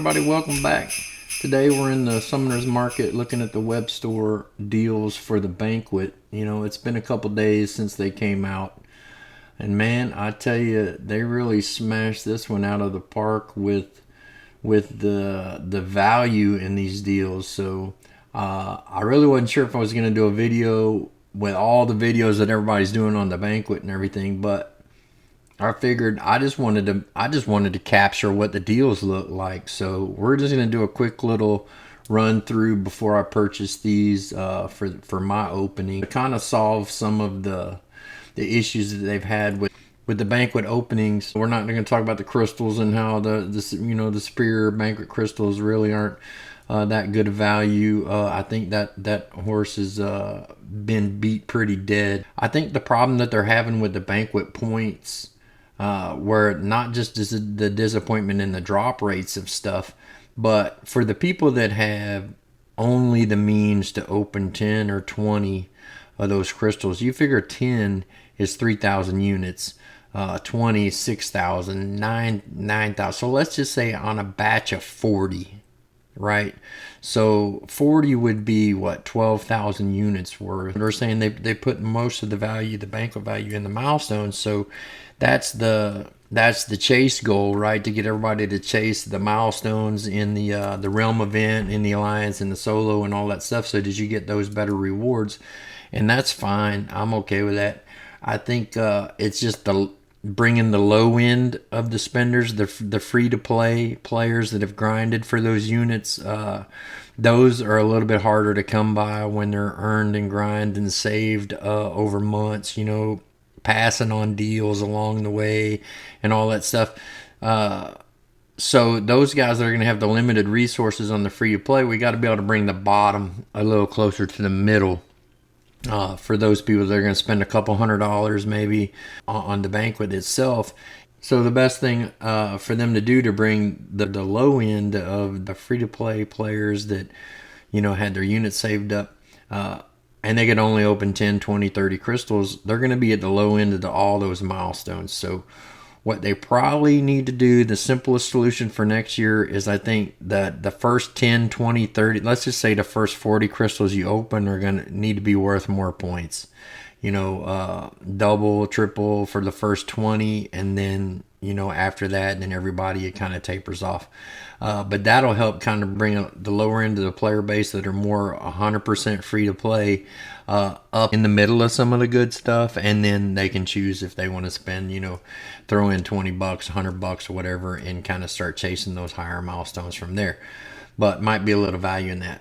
everybody? Welcome back. Today we're in the Summoner's Market looking at the web store deals for the Banquet. You know, it's been a couple days since they came out. And man, I tell you, they really smashed this one out of the park with the value in these deals. So I really wasn't sure if I was going to do a video with all the videos that everybody's doing on the Banquet and everything, but I figured I just wanted to capture what the deals look like. So we're just gonna do a quick little run through before I purchase these for my opening to kind of solve some of the issues that they've had with the Banquet openings. We're not going to talk about the crystals and how the superior Banquet crystals really aren't that good of value. I think that horse has been beat pretty dead. I think the problem that they're having with the Banquet points, where not just is the disappointment in the drop rates of stuff, but for the people that have only the means to open 10 or 20 of those crystals, you figure 10 is 3,000 units, 20 is 6,000, 9,000. So let's just say on a batch of 40, right? So 40 would be what, 12,000 units worth. They're saying they put most of the value, the Banquet value, in the milestones. So that's the chase goal, right? To get everybody to chase the milestones in the realm event, in the alliance, in the solo, and all that stuff. So did you get those better rewards? And that's fine. I'm okay with that. I think it's just bringing the low end of the spenders, the free to play players that have grinded for those units. Those are a little bit harder to come by when they're earned and grinded and saved over months. You know, passing on deals along the way and all that stuff. So those guys that are going to have the limited resources on the free to play, we got to be able to bring the bottom a little closer to the middle. For those people that are going to spend a couple $100 maybe on the Banquet itself. So the best thing for them to do to bring the low end of the free-to-play players that, you know, had their units saved up, and they could only open 10, 20, 30 crystals, they're going to be at the low end of all those milestones. So what they probably need to do, the simplest solution for next year, is I think that the first 10, 20, 30, let's just say the first 40 crystals you open are going to need to be worth more points. You know, double, triple for the first 20, and then, you know, after that, then everybody, it kind of tapers off. But that'll help kind of bring the lower end of the player base that are more 100% free to play up in the middle of some of the good stuff, and then they can choose if they want to spend, you know, throw in $20, $100 or whatever, and kind of start chasing those higher milestones from there. But might be a little value in that.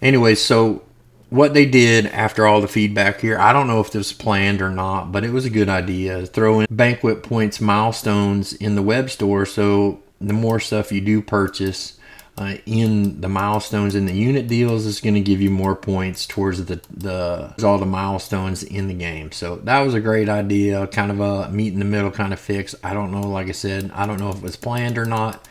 Anyway, so what they did after all the feedback here, I don't know if this was planned or not, but it was a good idea. Throw in Banquet points milestones in the web store, so the more stuff you do purchase in the milestones in the unit deals is going to give you more points towards all the milestones in the game. So that was a great idea, kind of a meet in the middle kind of fix. I don't know, like I said, I don't know if it was planned or not,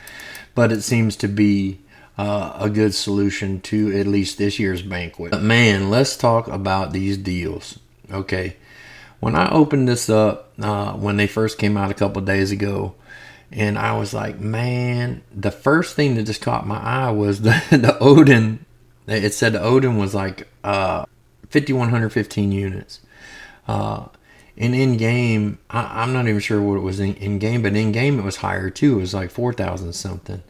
but it seems to be a good solution to at least this year's Banquet. But man, let's talk about these deals. Okay, when I opened this up when they first came out a couple days ago, and I was like, man, the first thing that just caught my eye was the Odin. It said the Odin was like 5,115 units. And in game, I'm not even sure what it was in game, but in game it was higher too. It was like 4,000 something.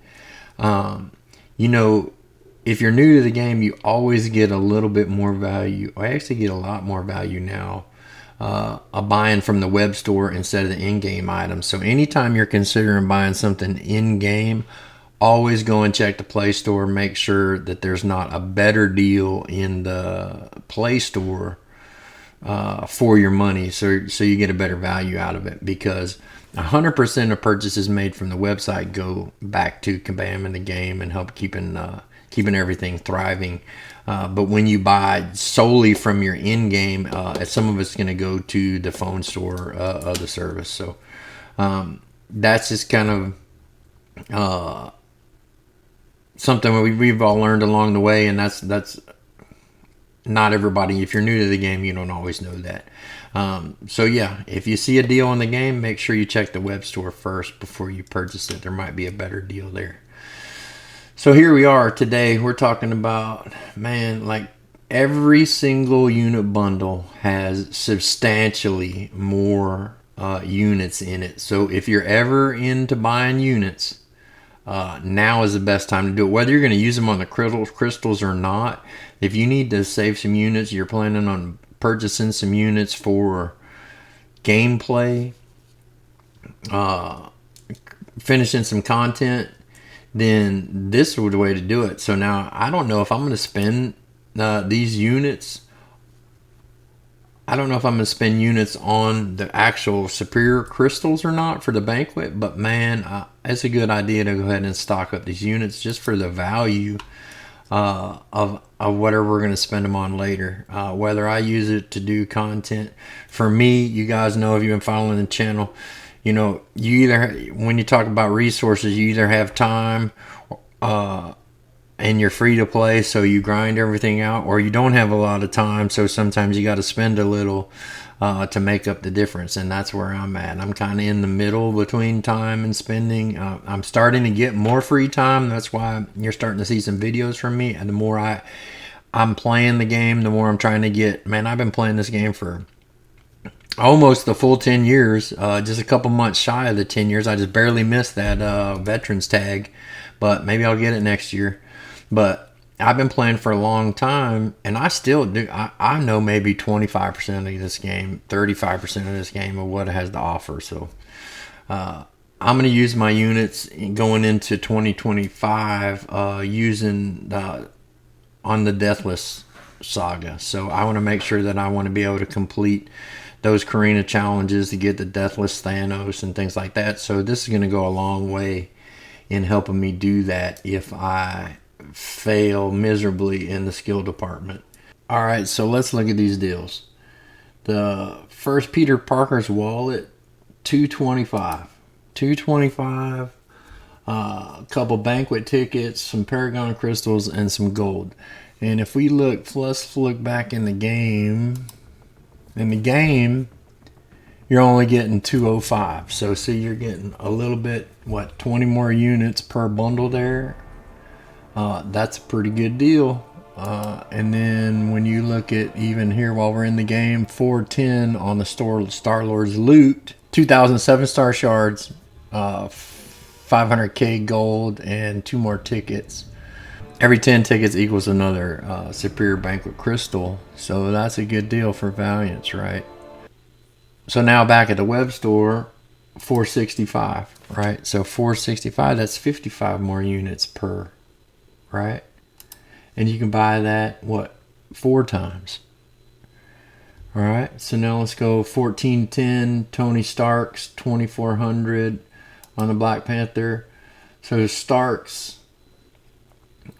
You know, if you're new to the game, you always get a little bit more value. I actually get a lot more value now buying from the web store instead of the in-game items. So anytime you're considering buying something in-game, always go and check the Play Store. Make sure that there's not a better deal in the Play Store for your money, so you get a better value out of it, because 100% of purchases made from the website go back to Kabam in the game and help keeping everything thriving. But when you buy solely from your in-game, some of it's going to go to the phone store of the service. So that's just kind of something we've all learned along the way, and that's not everybody. If you're new to the game, you don't always know that. So yeah, if you see a deal in the game, make sure you check the web store first before you purchase it. There might be a better deal there. So here we are today. We're talking about, man, like every single unit bundle has substantially more units in it. So if you're ever into buying units, now is the best time to do it. Whether you're going to use them on the crystals or not, if you need to save some units, you're planning on purchasing some units for gameplay, finishing some content, then this was the way to do it. So now I don't know if I'm going to spend these units. I don't know if I'm going to spend units on the actual superior crystals or not for the banquet, but man, it's a good idea to go ahead and stock up these units just for the value of whatever we're going to spend them on later. Whether I use it to do content, for me, you guys know if you've been following the channel, you know, you either, when you talk about resources, you either have time and you're free to play, so you grind everything out, or you don't have a lot of time, so sometimes you got to spend a little to make up the difference. And that's where I'm at. I'm kind of in the middle between time and spending. I'm starting to get more free time. That's why you're starting to see some videos from me. And the more I'm playing the game, the more I'm trying to get. Man, I've been playing this game for almost the full 10 years, just a couple months shy of the 10 years. I just barely missed that veterans tag, but maybe I'll get it next year. But I've been playing for a long time, and I still do. I know maybe 25% of this game, 35% of this game of what it has to offer. So I'm going to use my units going into 2025 using on the Deathless Saga. So I want to make sure that I want to be able to complete those Karina challenges to get the Deathless Thanos and things like that. So this is going to go a long way in helping me do that if I fail miserably in the skill department. All right, so let's look at these deals. The first Peter Parker's wallet, 225. 225. A couple banquet tickets, some Paragon crystals, and some gold. And if we look, let's look back in the game. In the game, you're only getting 205. So see, you're getting a little bit, 20 more units per bundle there. That's a pretty good deal. And then when you look at even here while we're in the game, 410 on the Star-Lord's loot, 2,007 star shards, 500k gold, and 2 more tickets. Every 10 tickets equals another Superior Banquet Crystal. So that's a good deal for Valiants, right? So now back at the web store, 465, right? So 465, that's 55 more units per, right? And you can buy that, 4 times. All right, so now let's go 1410, Tony Stark's 2400 on the Black Panther. So Stark's,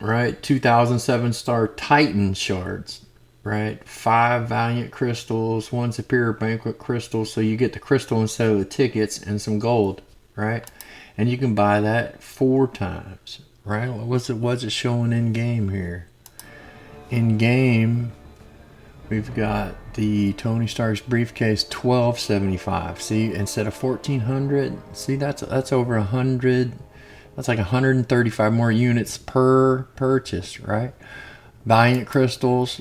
right, 2007 star Titan shards, right? 5 Valiant crystals, 1 Superior Banquet crystal, so you get the crystal instead of the tickets and some gold, right? And you can buy that 4 times, right? What's it showing in game here? In game, we've got the Tony Stark's briefcase, 1275. See, instead of 1400, see that's over 100. That's like 135 more units per purchase, right? Valiant crystals,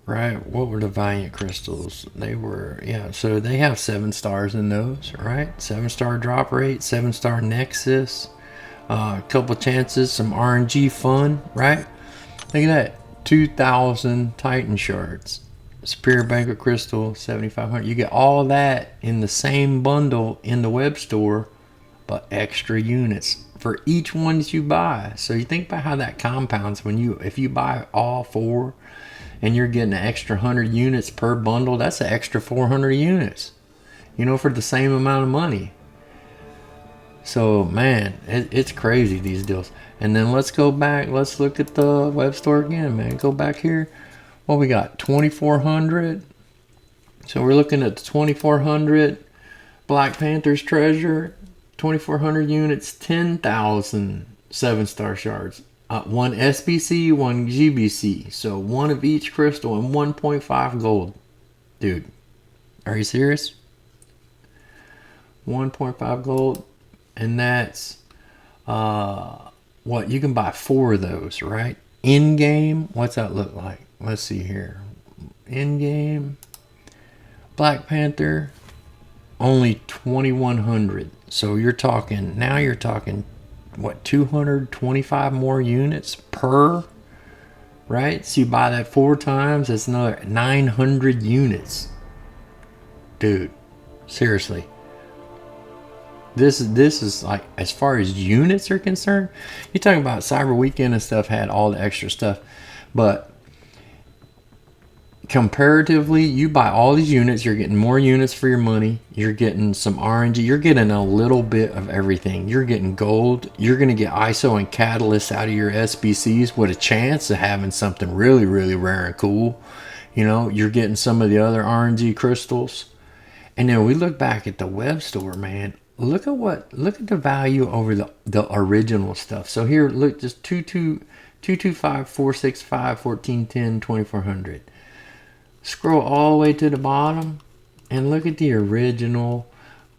right? What were the Valiant crystals? They were, yeah, so they have 7 stars in those, right? 7-star drop rate, 7-star nexus, a couple chances, some RNG fun, right? Look at that. 2,000 Titan shards. Superior Banquet Crystal, 7,500. You get all that in the same bundle in the web store, but extra units for each one that you buy. So you think about how that compounds if you buy all 4 and you're getting an extra 100 units per bundle, that's an extra 400 units, for the same amount of money. So man, it's crazy, these deals. And then let's go back, let's look at the web store again, man. Go back here. What we got? 2,400. So we're looking at the 2,400 Black Panther's treasure, 2,400 units, 10,000 7-star shards, 1 SBC, 1 GBC, so 1 of each crystal and 1.5 gold. Dude, are you serious? 1.5 gold, and that's what, you can buy 4 of those, right? In game, what's that look like? Let's see here. In game, Black Panther, only 2,100. So you're talking, now you're talking, what, 225 more units per, right? So you buy that 4 times, it's another 900 units. Dude, seriously. This is like, as far as units are concerned, you're talking about Cyber Weekend and stuff had all the extra stuff, but comparatively, you buy all these units, you're getting more units for your money, you're getting some RNG, you're getting a little bit of everything. You're getting gold, you're going to get ISO and catalyst out of your SBCs with a chance of having something really, really rare and cool. You know, you're getting some of the other RNG crystals. And then we look back at the web store, man. Look at the value over the original stuff. So here, look, just 225, 465, 1410, 2400. Scroll all the way to the bottom and look at the original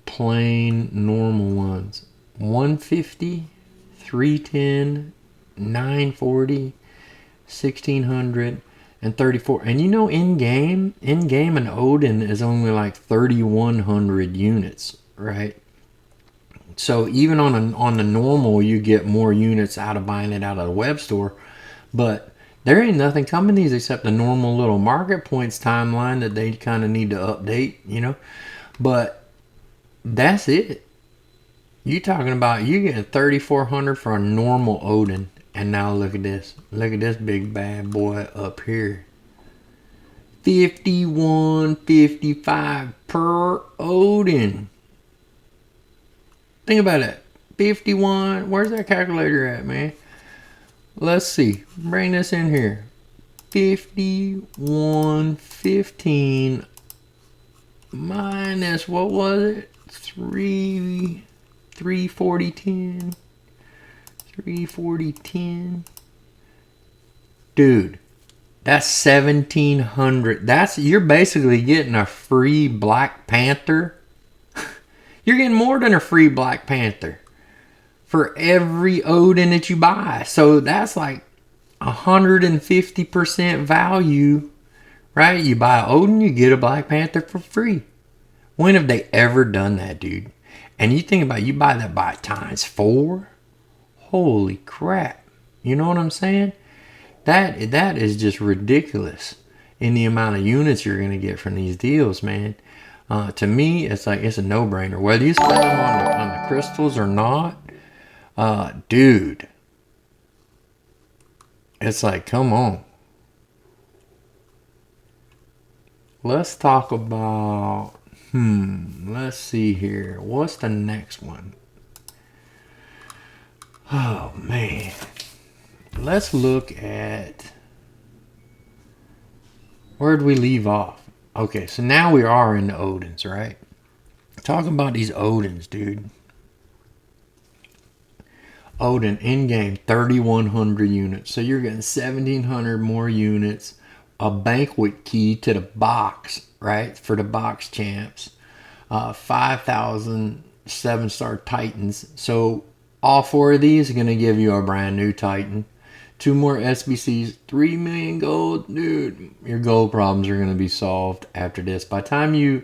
plain normal ones. 150, 310, 940, 1600, and 34. And you know, in game an Odin is only like 3,100 units, right? So even on the normal, you get more units out of buying it out of the web store, but there ain't nothing coming these except the normal little market points timeline that they kind of need to update, you know. But that's it. You talking about you getting 3,400 for a normal Odin, and now look at this. Look at this big bad boy up here. 51.55 per Odin. Think about it. 51. Where's that calculator at, man? Let's see. Bring this in here. 51.15 minus, what was it? 340.10. 340.10. Dude, that's 1,700. You're basically getting a free Black Panther. You're getting more than a free Black Panther for every Odin that you buy. So that's like 150% value, right? You buy an Odin, you get a Black Panther for free. When have they ever done that, dude? And you think about it, you buy that by times 4. Holy crap. You know what I'm saying? That is just ridiculous in the amount of units you're going to get from these deals, man. To me, it's like, it's a no-brainer. Whether you spend them on the crystals or not, dude, it's like, come on. Let's talk about, let's see here. What's the next one? Oh, man. Let's look at, where'd we leave off? Okay, so now we are in the Odins, right? Talk about these Odins, dude. Odin in-game, 3,100 units. So you're getting 1,700 more units. A banquet key to the box, right? For the box champs. 5,000 7-star Titans. So all 4 of these are going to give you a brand new Titan. 2 more SBCs, 3 million gold. Dude, your gold problems are going to be solved after this. By the time you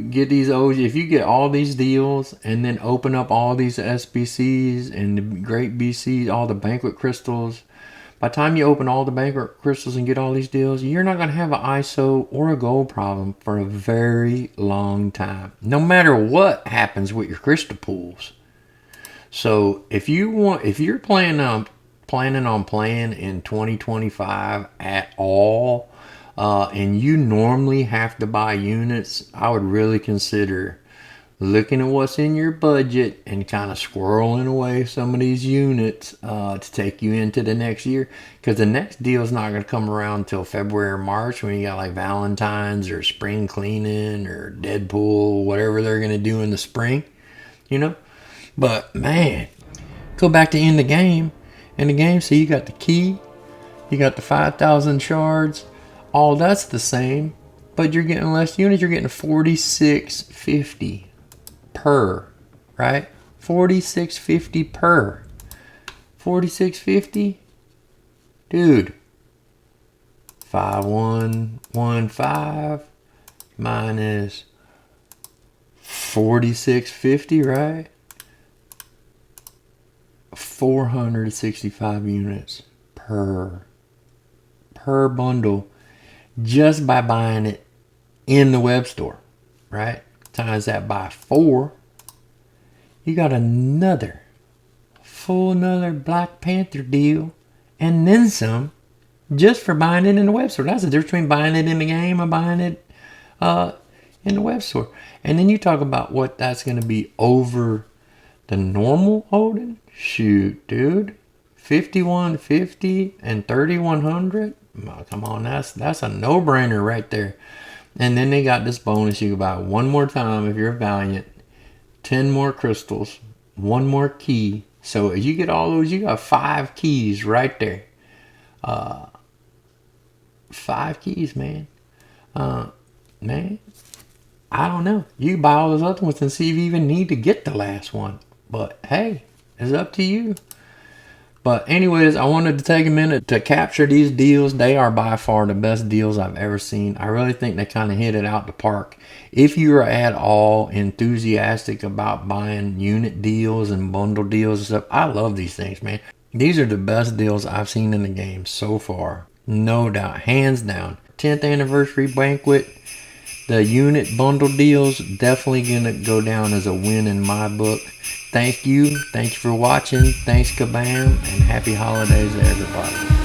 get these OG, if you get all these deals and then open up all these SBCs and the great BCs, all the banquet crystals, by the time you open all the banquet crystals and get all these deals, you're not going to have an ISO or a gold problem for a very long time. No matter what happens with your crystal pools. So if you're planning on playing in 2025 at all, and you normally have to buy units, I would really consider looking at what's in your budget and kind of squirreling away some of these units to take you into the next year, because the next deal is not going to come around until February or March, when you got like Valentine's or spring cleaning or Deadpool, whatever they're going to do in the spring, you know. But man, go back to end the game. In the game, so you got the key, you got the 5,000 shards, all that's the same, but you're getting less units. You're getting 46.50 per, right? 46.50 per. 4650, dude. 5115 minus 4650, right? 465 units per bundle, just by buying it in the web store, right? Times that by 4, you got another Black Panther deal, and then some, just for buying it in the web store. That's the difference between buying it in the game and buying it in the web store. And then you talk about what that's going to be over the normal Odin. Shoot, dude, 5150 and 3100. Oh, come on, that's a no-brainer right there. And then they got this bonus. You can buy one more time if you're a Valiant, 10 more crystals, one more key. So if you get all those, you got 5 keys right there. 5 keys, man. Man, I don't know. You buy all those other ones and see if you even need to get the last one. But hey, it's up to you. But anyways, I wanted to take a minute to capture these deals. They are by far the best deals I've ever seen. I really think they kind of hit it out the park. If you're at all enthusiastic about buying unit deals and bundle deals and stuff, I love these things, man. These are the best deals I've seen in the game so far. No doubt, hands down. 10th anniversary banquet. The unit bundle deals definitely gonna go down as a win in my book. Thank you for watching. Thanks, Kabam, and happy holidays to everybody.